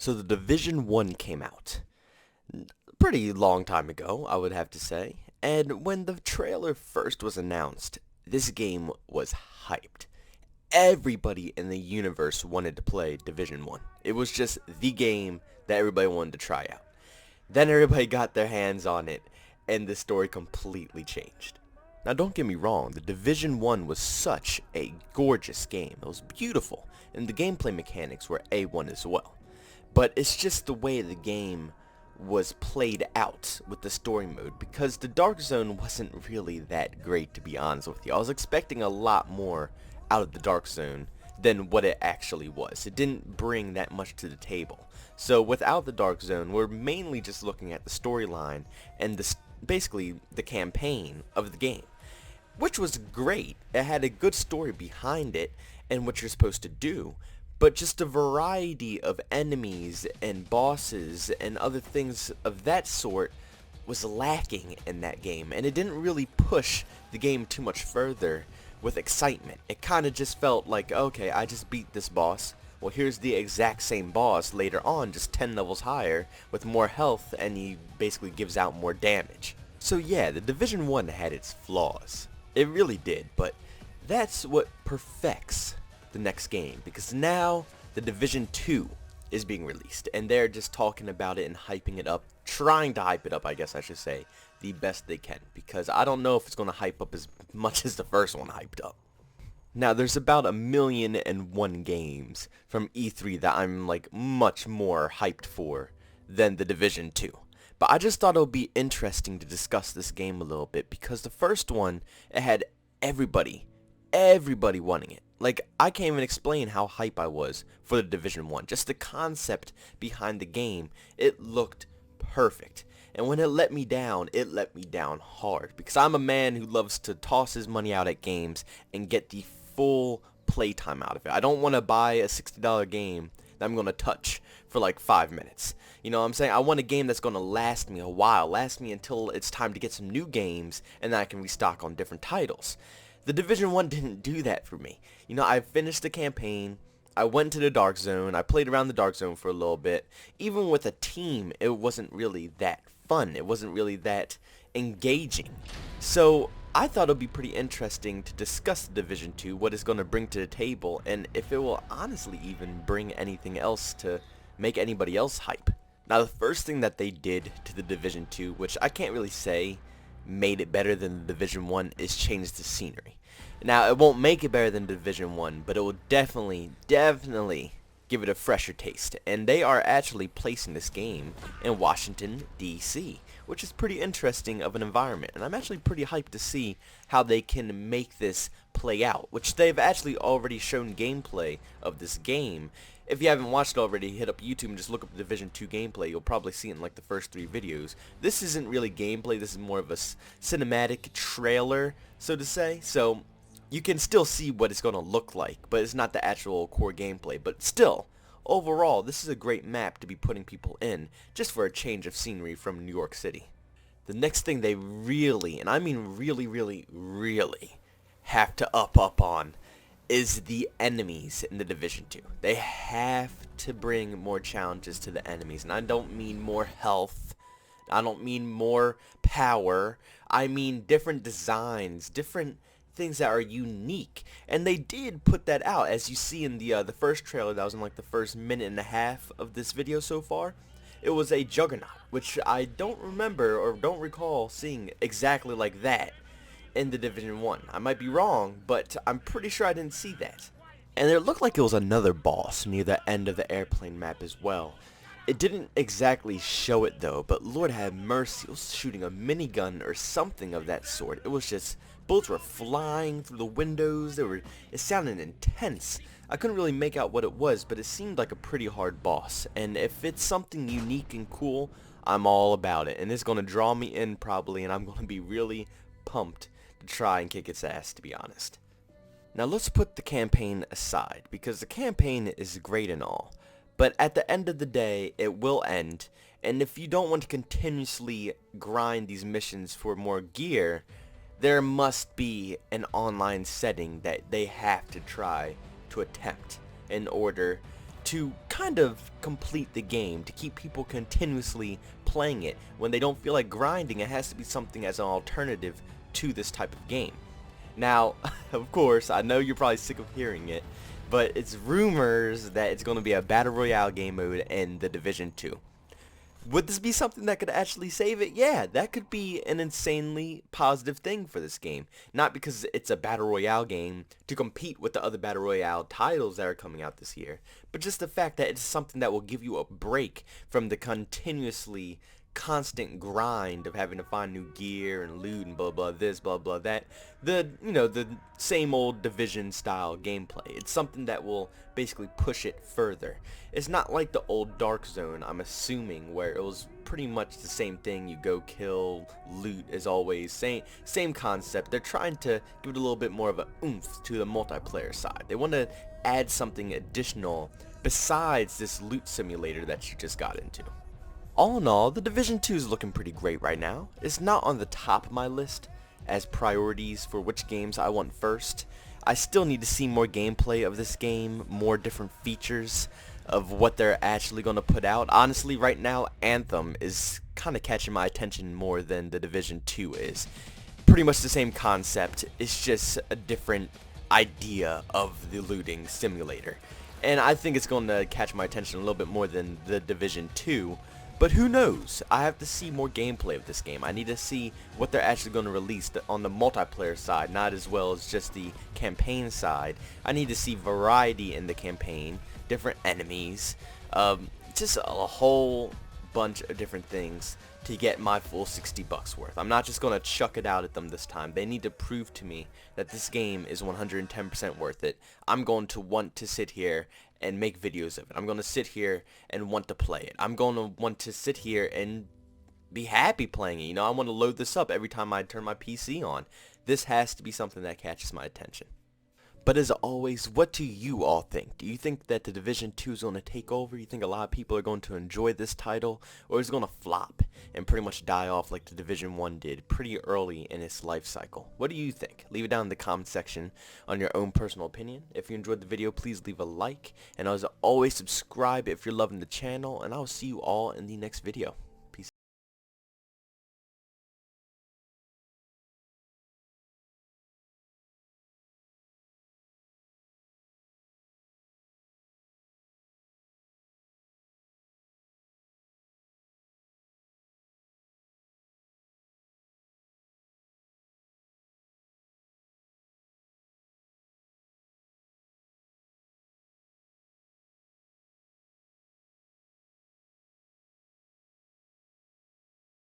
So the Division 1 came out. Pretty long time ago, I would have to say. And when the trailer first was announced, this game was hyped. Everybody in the universe wanted to play Division 1. It was just the game that everybody wanted to try out. Then everybody got their hands on it, and the story completely changed. Now don't get me wrong, the Division 1 was such a gorgeous game. It was beautiful, and the gameplay mechanics were A1 as well. But it's just the way the game was played out with the story mode, because the Dark Zone wasn't really that great, to be honest with you. I was expecting a lot more out of the Dark Zone than what it actually was. It didn't bring that much to the table. So without the Dark Zone, we're mainly just looking at the storyline and basically the campaign of the game, which was great. It had a good story behind it and what you're supposed to do, but just a variety of enemies and bosses and other things of that sort was lacking in that game, and it didn't really push the game too much further with excitement. It kind of just felt like, okay, I just beat this boss. Well, here's the exact same boss later on, just 10 levels higher, with more health, and he basically gives out more damage. So yeah, the Division 1 had its flaws. It really did, but that's what perfects the next game, because now the Division 2 is being released, and they're just talking about it and hyping it up, trying to hype it up, I guess I should say, the best they can, because I don't know if it's going to hype up as much as the first one hyped up. Now, there's about 1,000,001 games from E3 that I'm like much more hyped for than the Division 2. But I just thought it would be interesting to discuss this game a little bit, because the first one, it had everybody wanting it. Like, I can't even explain how hype I was for the Division 1. Just the concept behind the game, it looked perfect. And when it let me down hard, because I'm a man who loves to toss his money out at games and get the full playtime out of it. I don't want to buy a $60 game that I'm going to touch for like 5 minutes. You know what I'm saying? I want a game that's going to last me a while, last me until it's time to get some new games, and then I can restock on different titles. The Division 1 didn't do that for me. You know, I finished the campaign, I went to the Dark Zone, I played around the Dark Zone for a little bit. Even with a team, it wasn't really that fun. It wasn't really that engaging. So I thought it would be pretty interesting to discuss the Division 2, what it's going to bring to the table, and if it will honestly even bring anything else to make anybody else hype. Now, the first thing that they did to the Division 2, which I can't really say made it better than the Division 1, is change the scenery. Now, it won't make it better than Division 1, but it will definitely give it a fresher taste. And they are actually placing this game in Washington, D.C., which is pretty interesting of an environment. And I'm actually pretty hyped to see how they can make this play out, which they've actually already shown gameplay of this game. If you haven't watched it already, hit up YouTube and just look up Division 2 gameplay. You'll probably see it in like the first 3 videos. This isn't really gameplay. This is more of a cinematic trailer, so to say. So you can still see what it's going to look like, but it's not the actual core gameplay. But still, overall, this is a great map to be putting people in, just for a change of scenery from New York City. The next thing they really, and I mean really, have to up on is the enemies in the Division 2. They have to bring more challenges to the enemies, and I don't mean more health, I don't mean more power, I mean different designs, different things that are unique, and they did put that out, as you see in the first trailer that was in like the first minute and a half of this video so far. It was a Juggernaut, which I don't remember or don't recall seeing exactly like that in the Division 1. I might be wrong, but I'm pretty sure I didn't see that. And it looked like it was another boss near the end of the airplane map as well. It didn't exactly show it though, but Lord have mercy, it was shooting a minigun or something of that sort. It was just, bullets were flying through the windows, it sounded intense. I couldn't really make out what it was, but it seemed like a pretty hard boss. And if it's something unique and cool, I'm all about it. And it's going to draw me in probably, and I'm going to be really pumped to try and kick its ass, to be honest. Now let's put the campaign aside, because the campaign is great and all, but at the end of the day it will end, and if you don't want to continuously grind these missions for more gear, there must be an online setting that they have to try to attempt in order to kind of complete the game to keep people continuously playing it. When they don't feel like grinding, it has to be something as an alternative to this type of game. Now, of course, I know you're probably sick of hearing it, but it's rumors that it's going to be a Battle Royale game mode in The Division 2. Would this be something that could actually save it? Yeah, that could be an insanely positive thing for this game. Not because it's a Battle Royale game to compete with the other Battle Royale titles that are coming out this year, but just the fact that it's something that will give you a break from the continuously constant grind of having to find new gear and loot and blah blah this blah blah that, the same old Division style gameplay. It's something that will basically push it further. It's not like the old Dark Zone, I'm assuming, where it was pretty much the same thing. You go kill, loot as always, same concept. They're trying to give it a little bit more of a oomph to the multiplayer side. They want to add something additional besides this loot simulator that you just got into. All in all, The Division 2 is looking pretty great right now. It's not on the top of my list as priorities for which games I want first. I still need to see more gameplay of this game, more different features of what they're actually going to put out. Honestly, right now, Anthem is kind of catching my attention more than The Division 2 is. Pretty much the same concept, it's just a different idea of the looting simulator. And I think it's going to catch my attention a little bit more than The Division 2. But who knows? I have to see more gameplay of this game. I need to see what they're actually going to release on the multiplayer side, not as well as just the campaign side. I need to see variety in the campaign, different enemies, just a whole bunch of different things to get my full $60 worth. I'm not just going to chuck it out at them this time. They need to prove to me that this game is 110% worth it. I'm going to want to sit here and make videos of it. I'm going to sit here and want to play it. I'm going to want to sit here and be happy playing it. You know, I want to load this up every time I turn my PC on. This has to be something that catches my attention. But as always, what do you all think? Do you think that The Division 2 is going to take over? You think a lot of people are going to enjoy this title? Or is it going to flop and pretty much die off like The Division 1 did pretty early in its life cycle? What do you think? Leave it down in the comment section on your own personal opinion. If you enjoyed the video, please leave a like. And as always, subscribe if you're loving the channel. And I'll see you all in the next video.